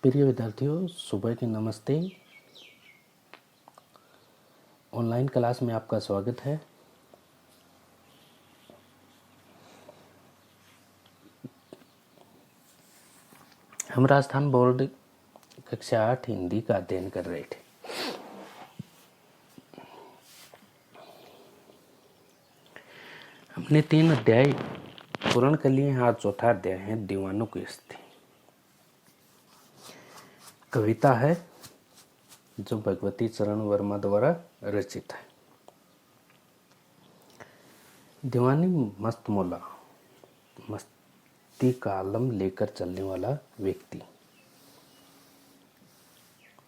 प्रिय विद्यार्थियों, सुबह के नमस्ते। ऑनलाइन क्लास में आपका स्वागत है। हम राजस्थान बोर्ड कक्षा 8 हिंदी का अध्ययन कर रहे थे। हमने 3 अध्याय पूर्ण कर लिए हैं। आज चौथा अध्याय है दीवानों की स्थिति। कविता है जो भगवती चरण वर्मा द्वारा रचित है। दीवानी मस्त मौला, मस्ती का आलम लेकर चलने वाला व्यक्ति।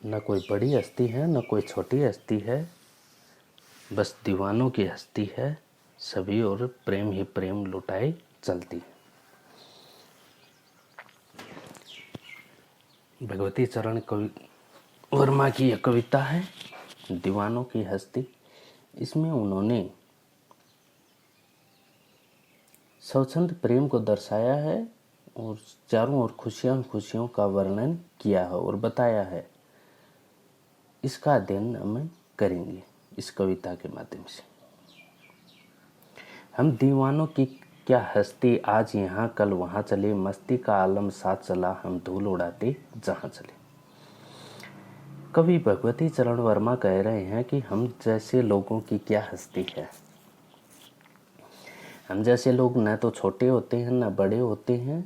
न कोई बड़ी हस्ती है न कोई छोटी हस्ती है, बस दीवानों की हस्ती है। सभी और प्रेम ही प्रेम लुटाए चलती। भगवती चरण कवि वर्मा की यह कविता है दीवानों की हस्ती। इसमें उन्होंने स्वच्छंद प्रेम को दर्शाया है और चारों ओर खुशियों का वर्णन किया है और बताया है। इसका अध्ययन हम करेंगे इस कविता के माध्यम से। हम दीवानों की क्या हस्ती, आज यहाँ कल वहाँ चले, मस्ती का आलम साथ चला, हम धूल उड़ाते जहाँ चले। कवि भगवती चरण वर्मा कह रहे हैं कि हम जैसे लोगों की क्या हस्ती है। हम जैसे लोग न तो छोटे होते हैं न बड़े होते हैं।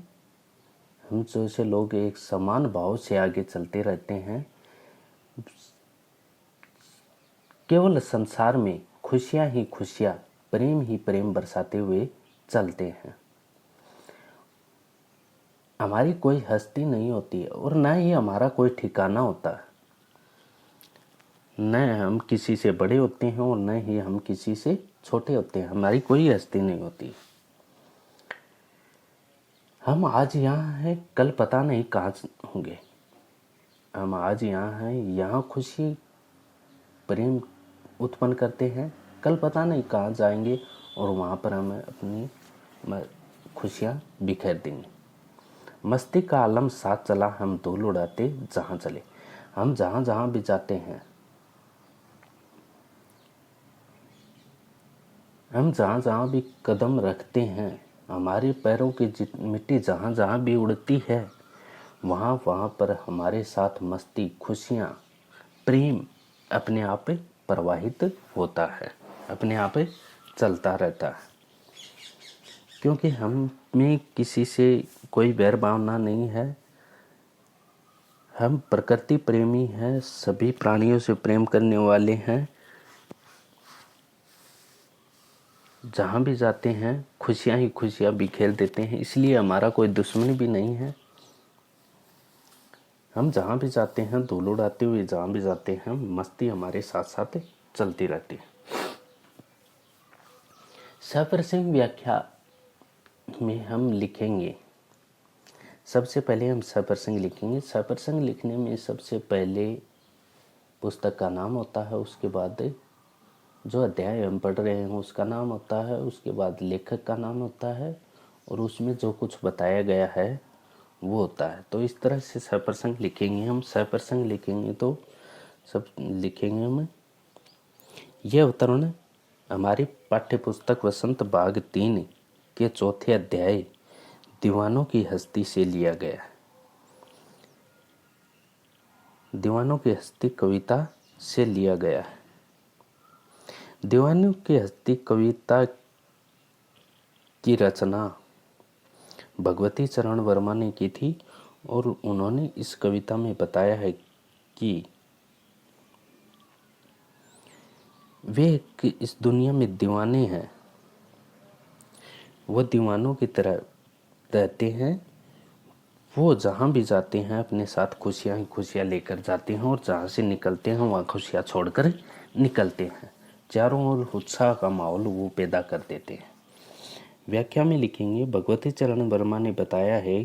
हम जैसे लोग एक समान भाव से आगे चलते रहते हैं। केवल संसार में खुशियां ही खुशियां, प्रेम ही प्रेम बरसाते हुए चलते हैं। हमारी कोई हस्ती नहीं होती है और न ही हमारा कोई ठिकाना होता है। न हम किसी से बड़े होते हैं और न ही हम किसी से छोटे होते हैं। हमारी कोई हस्ती नहीं होती। हम आज यहाँ हैं, कल पता नहीं कहाँ होंगे। हम आज यहाँ हैं, यहाँ खुशी प्रेम उत्पन्न करते हैं, कल पता नहीं कहाँ जाएंगे और वहाँ पर हम अपनी खुशियाँ बिखेर देंगे। मस्ती का आलम साथ चला, हम धूल उड़ाते जहाँ चले। हम जहाँ जहाँ भी जाते हैं, हम जहाँ जहाँ भी कदम रखते हैं, हमारे पैरों की मिट्टी जहाँ जहाँ भी उड़ती है, वहाँ वहाँ पर हमारे साथ मस्ती, खुशियाँ, प्रेम अपने आप प्रवाहित होता है, अपने आप चलता रहता है। क्योंकि हम में किसी से कोई बैर भावना नहीं है। हम प्रकृति प्रेमी हैं, सभी प्राणियों से प्रेम करने वाले हैं। जहाँ भी जाते हैं खुशियाँ ही खुशियाँ बिखेर देते हैं, इसलिए हमारा कोई दुश्मन भी नहीं है। हम जहाँ भी जाते हैं धूल उड़ाते हुए जहाँ भी जाते हैं, मस्ती हमारे साथ साथ चलती रहती है। सप्रसंग व्याख्या में हम लिखेंगे, सबसे पहले हम सप्रसंग लिखेंगे। सप्रसंग लिखने में सबसे पहले पुस्तक का नाम होता है, उसके बाद जो अध्याय हम पढ़ रहे हैं उसका नाम होता है, उसके बाद लेखक का नाम होता है और उसमें जो कुछ बताया गया है वो होता है। तो इस तरह से सप्रसंग लिखेंगे हम। सप्रसंग लिखेंगे तो सब लिखेंगे हम। यह अवतरण हमारी पाठ्य पुस्तक वसंत भाग 3 के चौथे अध्याय दीवानों की हस्ती से लिया गया है। दीवानों की हस्ती कविता से लिया गया है। दीवानों की हस्ती कविता की रचना भगवती चरण वर्मा ने की थी और उन्होंने इस कविता में बताया है कि वे इस दुनिया में दीवाने हैं। वो दीवानों की तरह रहते हैं। वो जहाँ भी जाते हैं अपने साथ खुशियाँ ही खुशियाँ लेकर जाते हैं और जहाँ से निकलते हैं वहाँ खुशियाँ छोड़कर निकलते हैं। चारों ओर उत्साह का माहौल वो पैदा कर देते हैं। व्याख्या में लिखेंगे, भगवती चरण वर्मा ने बताया है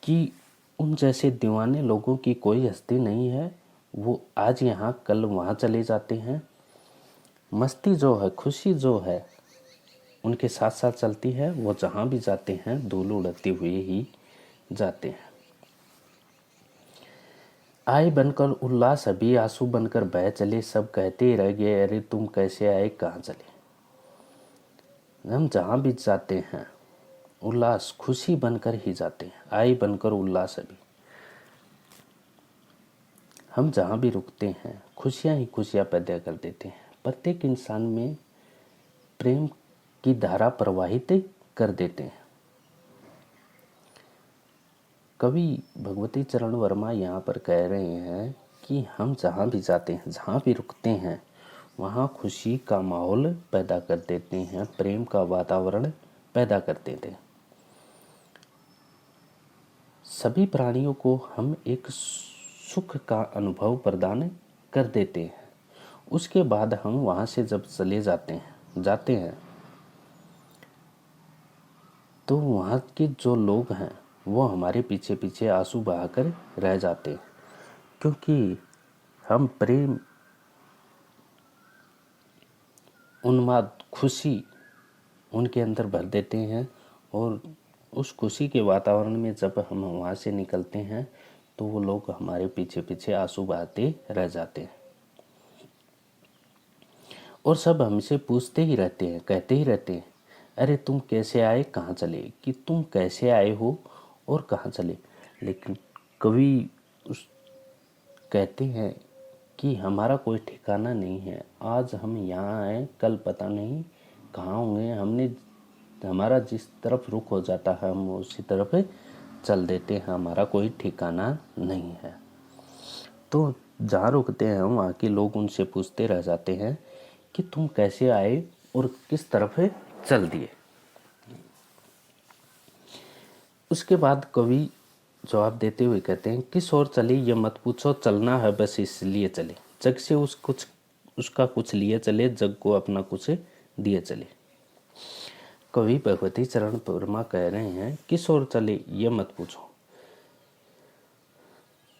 कि उन जैसे दीवाने लोगों की कोई हस्ती नहीं है। वो आज यहाँ कल वहाँ चले जाते हैं। मस्ती जो है, खुशी जो है, उनके साथ साथ चलती है। वो जहाँ भी जाते हैं धूल उड़ाते हुए ही जाते हैं। आए बनकर उल्लास अभी, आंसू बनकर बह चले, सब कहते ही रह गए, अरे तुम कैसे आए, कहाँ चले। हम जहाँ भी जाते हैं उल्लास खुशी बनकर ही जाते हैं, आए बनकर उल्लास अभी। हम जहाँ भी रुकते हैं खुशियाँ ही खुशियाँ पैदा कर देते हैं, प्रत्येक इंसान में प्रेम की धारा प्रवाहित कर देते हैं। कवि भगवती चरण वर्मा यहाँ पर कह रहे हैं कि हम जहाँ भी जाते हैं, जहाँ भी रुकते हैं, वहाँ खुशी का माहौल पैदा कर देते हैं, प्रेम का वातावरण पैदा कर देते हैं। सभी प्राणियों को हम एक सुख का अनुभव प्रदान कर देते हैं। उसके बाद हम वहाँ से जब चले जाते हैं तो वहाँ के जो लोग हैं वो हमारे पीछे पीछे आंसू बहाकर रह जाते हैं, क्योंकि हम प्रेम, उन्माद, खुशी उनके अंदर भर देते हैं। और उस खुशी के वातावरण में जब हम वहाँ से निकलते हैं तो वो लोग हमारे पीछे पीछे आंसू बहाते रह जाते हैं। और सब हमसे पूछते ही रहते हैं, कहते ही रहते हैं, अरे तुम कैसे आए, कहाँ चले, कि तुम कैसे आए हो और कहाँ चले। लेकिन कवि उस कहते हैं कि हमारा कोई ठिकाना नहीं है, आज हम यहाँ आए, कल पता नहीं कहाँ होंगे। हमारा जिस तरफ रुख हो जाता है हम उसी तरफ चल देते हैं, हमारा कोई ठिकाना नहीं है। तो जहाँ रुकते हैं वहाँ के लोग उनसे पूछते रह जाते हैं कि तुम कैसे आए और किस तरफ चल दिए। उसके बाद कवि जवाब देते हुए कहते हैं, किस ओर चले ये मत पूछो, चलना है बस इसलिए चले, जग से उसका कुछ लिए चले, जग को अपना कुछ दिए चले। कवि भगवती चरण वर्मा कह रहे हैं, किस ओर चले ये मत पूछो।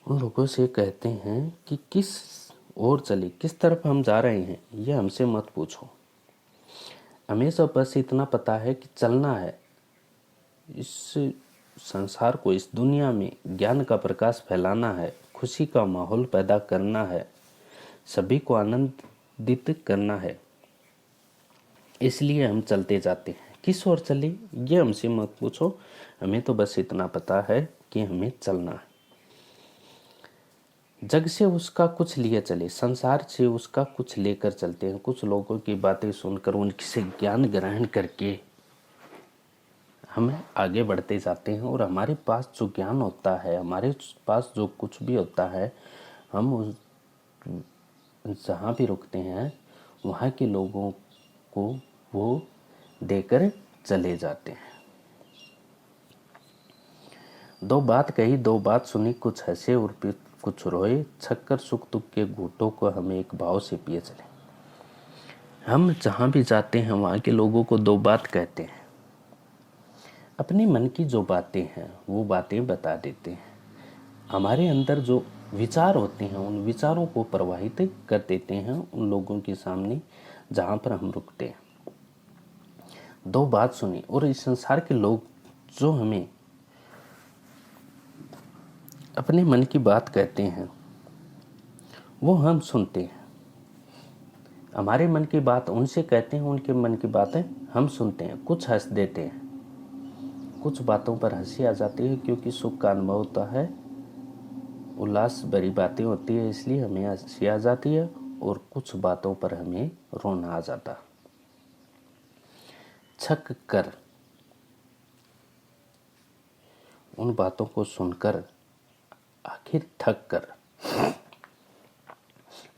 उन लोगों से कहते हैं कि किस ओर चले, किस तरफ हम जा रहे हैं, ये हमसे मत पूछो। हमें सब बस इतना पता है कि चलना है, इस संसार को, इस दुनिया में ज्ञान का प्रकाश फैलाना है, खुशी का माहौल पैदा करना है, सभी को आनंदित करना है, इसलिए हम चलते जाते हैं। किस ओर चले ये हमसे मत पूछो, हमें तो बस इतना पता है कि हमें चलना है। जग से उसका कुछ लिए चले, संसार से उसका कुछ लेकर चलते हैं। कुछ लोगों की बातें सुनकर उनसे ज्ञान ग्रहण करके हम आगे बढ़ते जाते हैं, और हमारे पास जो ज्ञान होता है, हमारे पास जो कुछ भी होता है, हम उस जहाँ भी रुकते हैं वहाँ के लोगों को वो देकर चले जाते हैं। दो बात कही, दो बात सुनी, कुछ हंसे और कुछ रोए, छक्कर सुख दुख के घूंटों को हमें एक भाव से पिए चले। हम जहाँ भी जाते हैं वहाँ के लोगों को दो बात कहते हैं, अपने मन की जो बातें हैं वो बातें बता देते हैं, हमारे अंदर जो विचार होते हैं उन विचारों को प्रवाहित कर देते हैं उन लोगों के सामने जहाँ पर हम रुकते हैं। दो बात सुनी, और इस संसार के लोग जो हमें अपने मन की बात कहते हैं वो हम सुनते हैं, हमारे मन की बात उनसे कहते हैं, उनके मन की बातें हम सुनते हैं। कुछ हंस देते हैं, कुछ बातों पर हंसी आ जाती है क्योंकि सुख का अनुभव होता है, उल्लास भरी बातें होती है इसलिए हमें हंसी आ जाती है, और कुछ बातों पर हमें रोना आ जाता है। छक कर उन बातों को सुनकर, आखिर थक कर,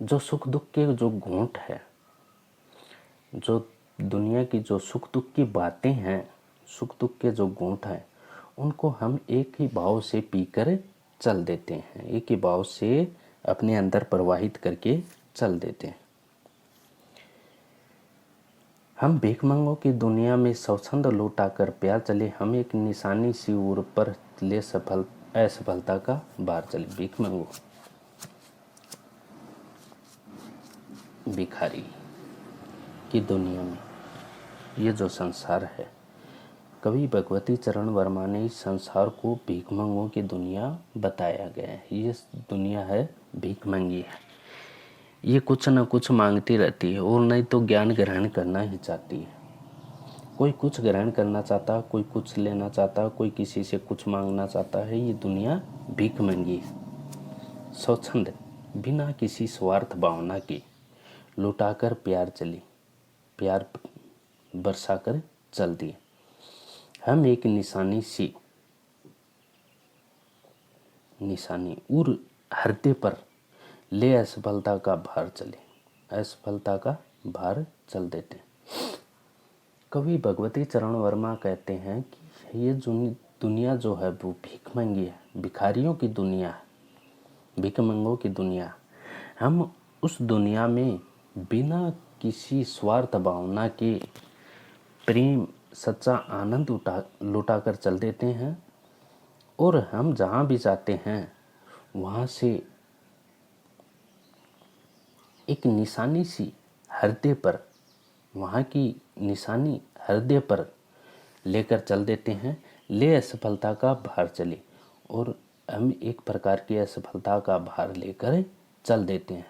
जो सुख दुख के जो घूंट है, जो दुनिया की जो सुख दुख की बातें हैं, सुख दुख के जो घूंट हैं, उनको हम एक ही भाव से पीकर चल देते हैं, एक ही भाव से अपने अंदर प्रवाहित करके चल देते हैं। हम भीखमंगों की दुनिया में स्वच्छंद लौटा कर प्यार चले, हम एक निशानी सी उर पर ले असफलता का बार चले। भीखमंगों, भिखारी की दुनिया में ये जो संसार है कवि भगवती चरण वर्मा ने इस संसार को भिखमंगों की दुनिया बताया गया है। ये दुनिया है भिखमंगी है, ये कुछ न कुछ मांगती रहती है और नहीं तो ज्ञान ग्रहण करना ही चाहती है। कोई कुछ ग्रहण करना चाहता है, कोई कुछ लेना चाहता है, कोई किसी से कुछ मांगना चाहता है। ये दुनिया भिखमंगी है, स्वच्छंद, बिना किसी स्वार्थ भावना के लुटाकर प्यार चली, प्यार बरसाकर चल दिए। हम एक निशानी उर हृदय पर ले असफलता का भार चले, असफलता का भार चल देते। कवि भगवती चरण वर्मा कहते हैं कि ये दुनिया जो है वो भिखमंगी है, भिखारियों की दुनिया है, भिखमंगों की दुनिया। हम उस दुनिया में बिना किसी स्वार्थ भावना के प्रेम सच्चा आनंद लुटा कर चल देते हैं और हम जहाँ भी जाते हैं वहाँ से एक निशानी सी हृदय पर, वहाँ की निशानी हृदय पर लेकर चल देते हैं। ले असफलता का भार चले, और हम एक प्रकार की असफलता का भार लेकर चल देते हैं।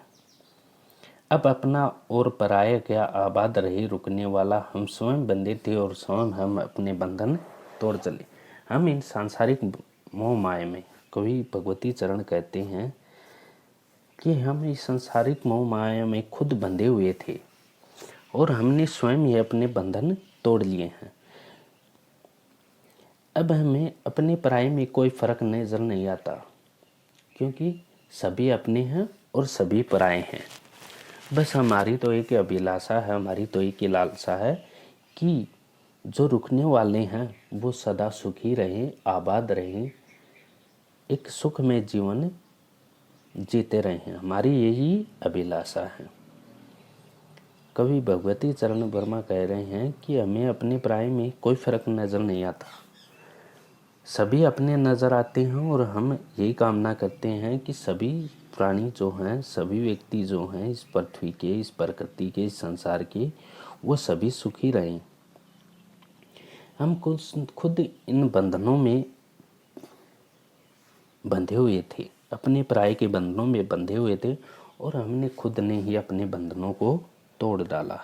अब अपना और पराया क्या आबाद रहे रुकने वाला, हम स्वयं बंधे थे और स्वयं हम अपने बंधन तोड़ चले। हम इन सांसारिक मोह माया में, कवि भगवती चरण कहते हैं कि हम इस सांसारिक मोह माया में खुद बंधे हुए थे और हमने स्वयं ही अपने बंधन तोड़ लिए हैं। अब हमें अपने पराये में कोई फर्क नजर नहीं आता, क्योंकि सभी अपने हैं और सभी पराये हैं। बस हमारी तो एक अभिलाषा है, हमारी तो एक ही लालसा है कि जो रुकने वाले हैं वो सदा सुखी रहें, आबाद रहें, एक सुखमय जीवन जीते रहें। हमारी यही अभिलाषा है। कवि भगवती चरण वर्मा कह रहे हैं कि हमें अपने पराये में कोई फर्क नज़र नहीं आता, सभी अपने नज़र आते हैं और हम यही कामना करते हैं कि सभी प्राणी जो हैं, सभी व्यक्ति जो हैं इस पृथ्वी के, इस प्रकृति के, इस संसार के, वो सभी सुखी रहें। हम खुद इन बंधनों में बंधे हुए थे, अपने पराये के बंधनों में बंधे हुए थे और हमने खुद ने ही अपने बंधनों को तोड़ डाला।